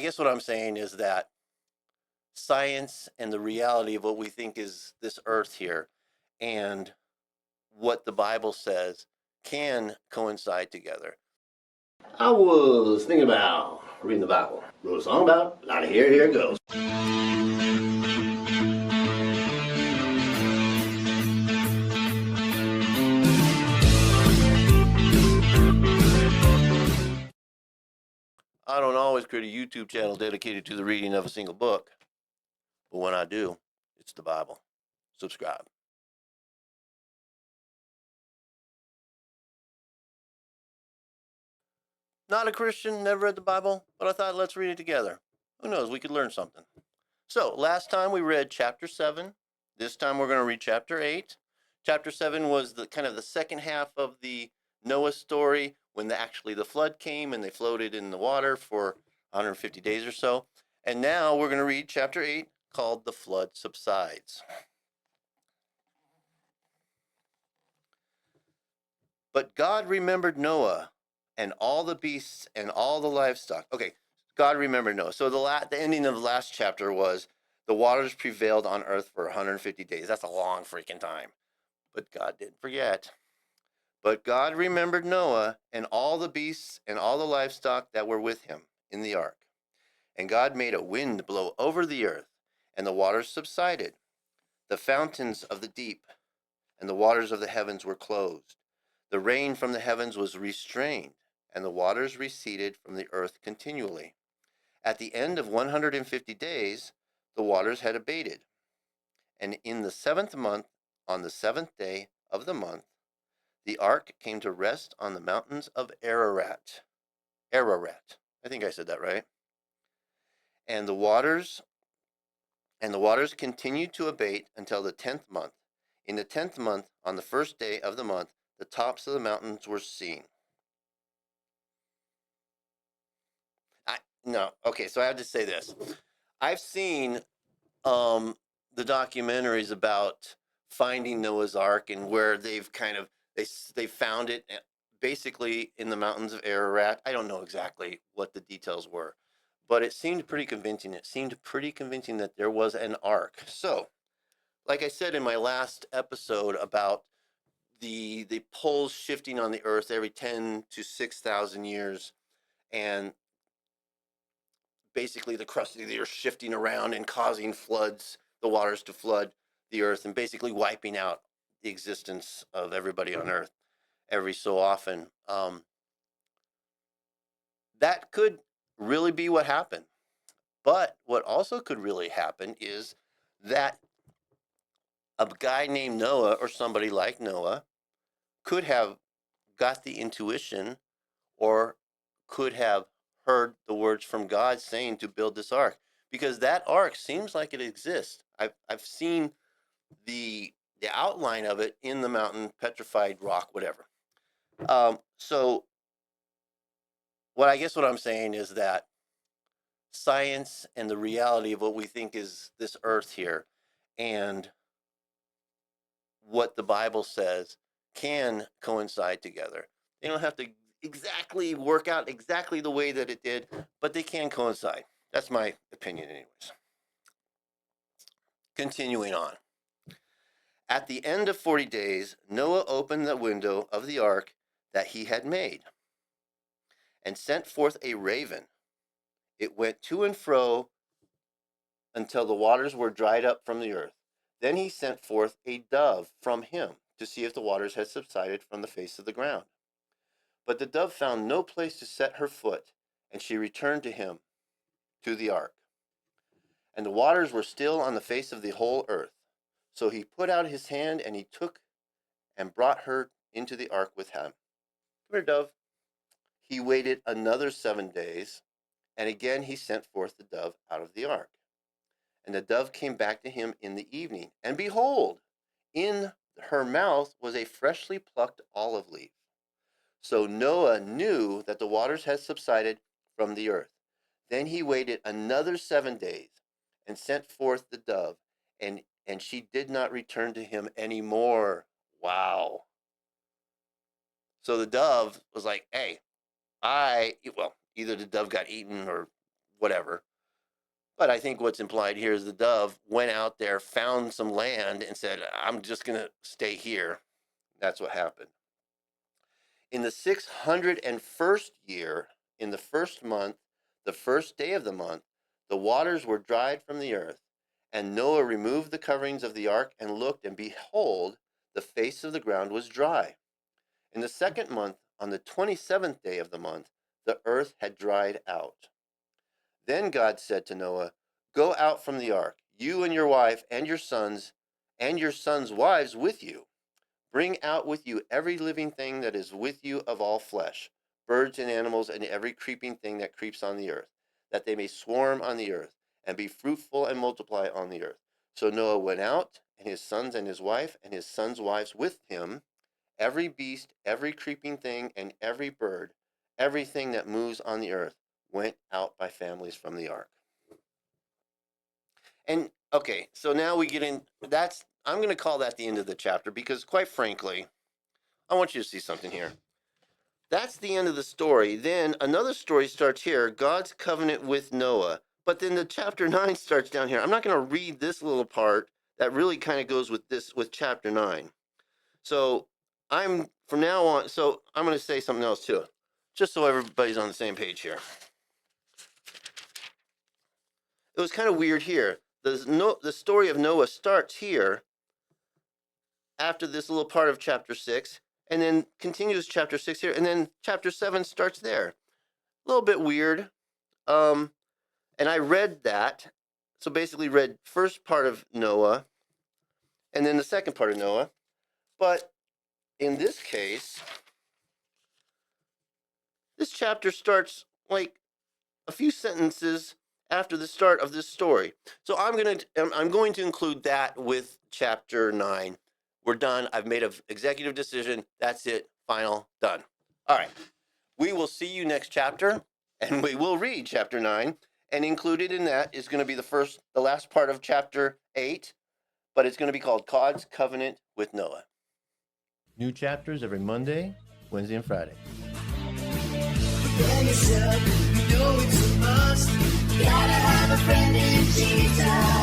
I guess what I'm saying is that science and the reality of what we think is this earth here and what the Bible says can coincide together. I was thinking about reading the Bible. Wrote a song about it. A lot of here it goes. I don't always create a YouTube channel dedicated to the reading of a single book, but when I do, it's the Bible. Subscribe. Not a Christian, never read the Bible, but I thought let's read it together. Who knows, we could learn something. So, last time we read chapter 7. This time we're going to read chapter 8. Chapter 7 was the kind of the second half of the Noah story when the flood came and they floated in the water for 150 days or so. And now we're going to read chapter 8 called The Flood Subsides. But God remembered Noah and all the beasts and all the livestock. Okay, God remembered Noah. So the ending of the last chapter was the waters prevailed on earth for 150 days. That's a long freaking time. But God didn't forget. But God remembered Noah and all the beasts and all the livestock that were with him in the ark. And God made a wind blow over the earth, and the waters subsided. The fountains of the deep and the waters of the heavens were closed. The rain from the heavens was restrained, and the waters receded from the earth continually. At the end of 150 days, the waters had abated. And in the 7th month, on the 7th day of the month, the ark came to rest on the mountains of Ararat. Ararat. I think I said that right. And the waters continued to abate until the 10th month. In the 10th month, on the first day of the month, the tops of the mountains were seen. No, okay, so I have to say this. I've seen the documentaries about finding Noah's Ark and where they've kind of they found it basically in the mountains of Ararat. I don't know exactly what the details were, but it seemed pretty convincing. It seemed pretty convincing that there was an ark. So, like I said in my last episode about the poles shifting on the earth every 10 to 6,000 years, and basically the crust of the earth shifting around and causing floods, the waters to flood the earth, and basically wiping out the existence of everybody on earth every so often. That could really be what happened. But what also could really happen is that a guy named Noah or somebody like Noah could have got the intuition or could have heard the words from God saying to build this ark, because that ark seems like it exists. I've seen the outline of it in the mountain, petrified rock, whatever. So what I'm saying is that science and the reality of what we think is this earth here and what the Bible says can coincide together. They don't have to exactly work out exactly the way that it did, but they can coincide. That's my opinion, anyways. Continuing on. At the end of 40 days, Noah opened the window of the ark that he had made and sent forth a raven. It went to and fro until the waters were dried up from the earth. Then he sent forth a dove from him to see if the waters had subsided from the face of the ground. But the dove found no place to set her foot, and she returned to him, to the ark. And the waters were still on the face of the whole earth. So he put out his hand, and he took and brought her into the ark with him. Come here, dove. He waited another 7 days, and again he sent forth the dove out of the ark. And the dove came back to him in the evening, and behold, in her mouth was a freshly plucked olive leaf. So Noah knew that the waters had subsided from the earth. Then he waited another 7 days and sent forth the dove, and she did not return to him anymore. Wow. So the dove was like, hey, well, either the dove got eaten or whatever. But I think what's implied here is the dove went out there, found some land, and said, I'm just going to stay here. That's what happened. In the 601st year, in the first month, the first day of the month, the waters were dried from the earth. And Noah removed the coverings of the ark and looked, and behold, the face of the ground was dry. In the second month, on the 27th day of the month, the earth had dried out. Then God said to Noah, Go out from the ark, you and your wife and your sons wives with you. Bring out with you every living thing that is with you of all flesh, birds and animals, and every creeping thing that creeps on the earth, that they may swarm on the earth, and be fruitful and multiply on the earth. So Noah went out, and his sons and his wife, and his sons' wives with him, every beast, every creeping thing, and every bird, everything that moves on the earth, went out by families from the ark. And okay, so now we get in, I'm going to call that the end of the chapter because, quite frankly, I want you to see something here. That's the end of the story. Then another story starts here, God's covenant with Noah. But then the chapter 9 starts down here. I'm not going to read this little part that really kind of goes with chapter 9. So from now on, so I'm going to say something else too, just so everybody's on the same page here. It was kind of weird here. The story of Noah starts here after this little part of chapter 6, and then continues chapter 6 here, and then chapter 7 starts there. A little bit weird. And I read that, so basically read first part of Noah, and then the second part of Noah. But in this case, this chapter starts like a few sentences after the start of this story. So I'm going to include that with chapter 9. We're done. I've made an executive decision. That's it. Final. Done. All right. We will see you next chapter, and we will read chapter 9. And included in that is going to be the last part of chapter 8, but it's going to be called God's Covenant with Noah. New chapters every Monday, Wednesday, and Friday. It's a must. Gotta have a friend in Jesus.